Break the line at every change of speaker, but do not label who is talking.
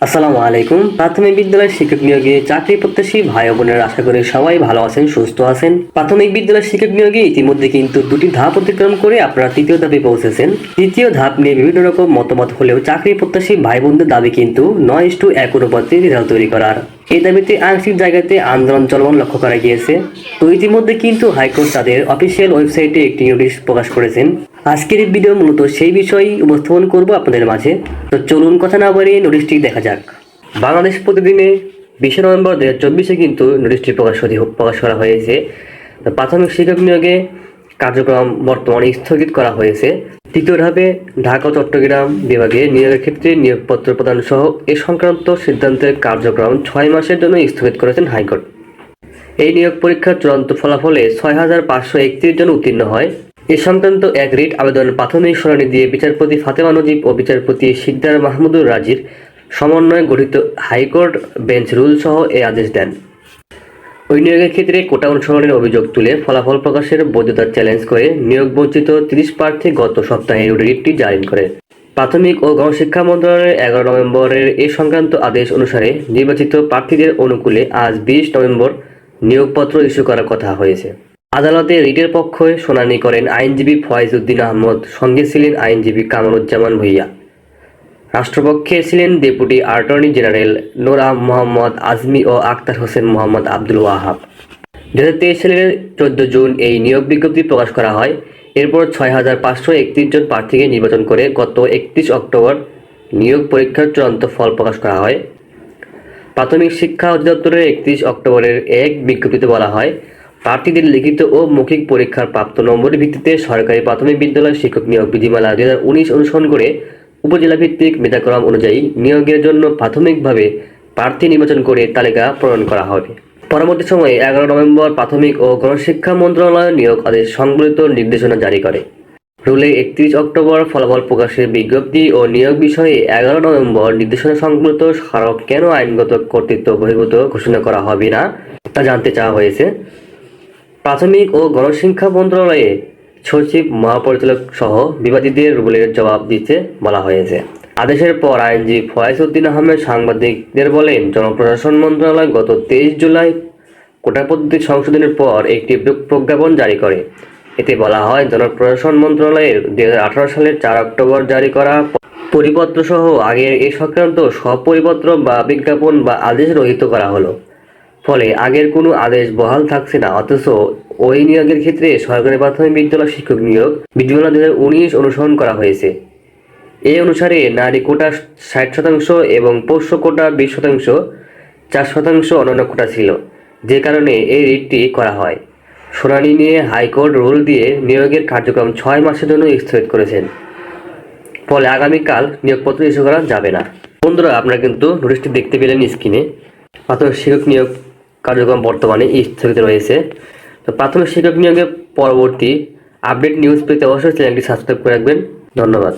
আসসালামু আলাইকুম। প্রাথমিক বিদ্যালয়ের শিক্ষক নিয়োগে চাকরি প্রত্যাশী ভাই বোনেরা আশা করি সবাই ভালো আছেন, সুস্থ আছেন। প্রাথমিক বিদ্যালয়ের শিক্ষক নিয়োগে ইতিমধ্যে কিন্তু দুটি ধাপ অতিক্রম করে আপনারা তৃতীয় ধাপে পৌঁছেছেন। তৃতীয় ধাপ নিয়ে বিভিন্ন রকম মতামত হলেও চাকরি প্রত্যাশী ভাই বোনদের দাবি কিন্তু 9:1 অনুপাতে রেজাল্ট তৈরি করার। এই দাবিতে আংশিক জায়গাতে আন্দোলন চলমান লক্ষ্য করা গিয়েছে। তো ইতিমধ্যে কিন্তু হাইকোর্ট তাদের অফিসিয়াল ওয়েবসাইটে একটি নোটিশ প্রকাশ করেছেন। আজকের এই ভিডিও মূলত সেই বিষয়ই উপস্থাপন করব আপনাদের মাঝে। তো চলুন কথা না বাড়িয়ে নোটিশটি দেখা যাক। বাংলাদেশ প্রতিদিনে 20 নভেম্বর 2024 কিন্তু নোটিশটি প্রকাশ করা হয়েছে। প্রাথমিক শিক্ষক নিয়োগে কার্যক্রম বর্তমানে স্থগিত করা হয়েছে। তৃতীয় ধাপে ঢাকা ও চট্টগ্রাম বিভাগে নিয়োগের ক্ষেত্রে নিয়োগপত্র প্রদান সহ এ সংক্রান্ত সিদ্ধান্তের কার্যক্রম 6 মাসের জন্য স্থগিত করেছেন হাইকোর্ট। এই নিয়োগ পরীক্ষার চূড়ান্ত ফলাফলে 6,531 জন উত্তীর্ণ হয়। এ সংক্রান্ত এক রিট আবেদন প্রাথমিক শুনানি দিয়ে বিচারপতি ফাতেমা নজিব ও বিচারপতি শিকদার মাহমুদুর রাজির সমন্বয়ে গঠিত হাইকোর্ট বেঞ্চ রুল সহ এ আদেশ দেন। ওই নিয়োগের ক্ষেত্রে কোটা অনুসরণের অভিযোগ তুলে ফলাফল প্রকাশের বৈধতা চ্যালেঞ্জ করে নিয়োগ বঞ্চিত 30 প্রার্থী গত সপ্তাহে রিটটি জারি করে। প্রাথমিক ও গণশিক্ষা মন্ত্রণালয়ের 11 নভেম্বরের এ সংক্রান্ত আদেশ অনুসারে নির্বাচিত প্রার্থীদের অনুকূলে আজ 20 নভেম্বর নিয়োগপত্র ইস্যু করার কথা হয়েছে। আদালতে রিটের পক্ষে শুনানি করেন আইনজীবী ফয়েজ উদ্দিন আহমদ, সঙ্গে ছিলেন আইনজীবী কামরুজ্জামান ভূঁইয়া। রাষ্ট্রপক্ষে ছিলেন ডেপুটি অ্যাটর্নি জেনারেল নূর মোহাম্মদ আজমি ও আক্তার হোসেন মোহাম্মদ আব্দুল ওয়াহাব। 2023 সালের 14 জুন এই নিয়োগ বিজ্ঞপ্তি প্রকাশ করা হয়। এরপর 6,531 জন প্রার্থীকে নির্বাচন করে গত 31 অক্টোবর নিয়োগ পরীক্ষার চূড়ান্ত ফল প্রকাশ করা হয়। প্রাথমিক শিক্ষা অধিদপ্তরের 31 অক্টোবরের এক বিজ্ঞপ্তিতে বলা হয়, প্রার্থীদের লিখিত ও মৌখিক পরীক্ষার প্রাপ্ত নম্বরের ভিত্তিতে সরকারি প্রাথমিক বিদ্যালয় শিক্ষক নিয়োগ বিধিমালা 2019 অনুসরণ করে উপজেলা ভিত্তিক মেধাক্রম অনুযায়ী নিয়োগের জন্য প্রাথমিকভাবে প্রার্থী নির্বাচন করে তালিকা প্রণয়ন করা হবে। পরবর্তী সময়ে 11 নভেম্বর প্রাথমিক ও গণশিক্ষা মন্ত্রণালয় নিয়োগ আদেশ সংবলিত নির্দেশনা জারি করে। রুলে 31 অক্টোবর ফলাফল প্রকাশের বিজ্ঞপ্তি ও নিয়োগ বিষয়ে 11 নভেম্বর নির্দেশনা সংবলিত স্মারক কেন আইনগত কর্তৃত্ব বহির্ভূত ঘোষণা করা হবে না তা জানতে চাওয়া হয়েছে। প্রাথমিক ও গণশিক্ষা মন্ত্রণালয়ে সচিব, মহাপরিচালক সহ বিবাদীদের রুলের জবাব দিতে বলা হয়েছে। আদেশের পর আইনজীবী ফয়েজ উদ্দিন আহমেদ সাংবাদিকদের বলেন, জনপ্রশাসন মন্ত্রণালয় গত 23 জুলাই কোটা পদ্ধতি সংশোধনের পর একটি প্রজ্ঞাপন জারি করে। এতে বলা হয়, জনপ্রশাসন মন্ত্রণালয়ের 2018 সালের 4 অক্টোবর জারি করা পরিপত্র সহ আগের এ সংক্রান্ত সব পরিপত্র বা বিজ্ঞাপন বা আদেশ রহিত করা হলো। ফলে আগের কোনো আদেশ বহাল থাকছে না। অথচ ওই নিয়োগের ক্ষেত্রে সরকারি প্রাথমিক বিদ্যালয় শিক্ষক নিয়োগ বিধিমালা 2019 অনুসরণ করা হয়েছে। এ অনুসারে নারী কোটা 60% এবং পোষ্য কোটা 20%, 4% অন্যান্য কোটা ছিল, যে কারণে এই রিটটি করা হয়। শুনানি নিয়ে হাইকোর্ট রুল দিয়ে নিয়োগের কার্যক্রম 6 মাসের জন্য স্থগিত করেছেন। ফলে আগামীকাল নিয়োগপত্র ইস্যু করা যাবে না। বন্ধুরা, আপনারা কিন্তু নোটিশটি দেখতে পেলেন স্ক্রিনে। প্রাথমিক শিক্ষক নিয়োগ কার্যক্রম বর্তমানে স্থগিত রয়েছে। তো প্রাথমিক শিক্ষক নিয়োগের পরবর্তী আপডেট নিউজ পেতে অবশ্যই চ্যানেলটি সাবস্ক্রাইব করে রাখবেন। ধন্যবাদ।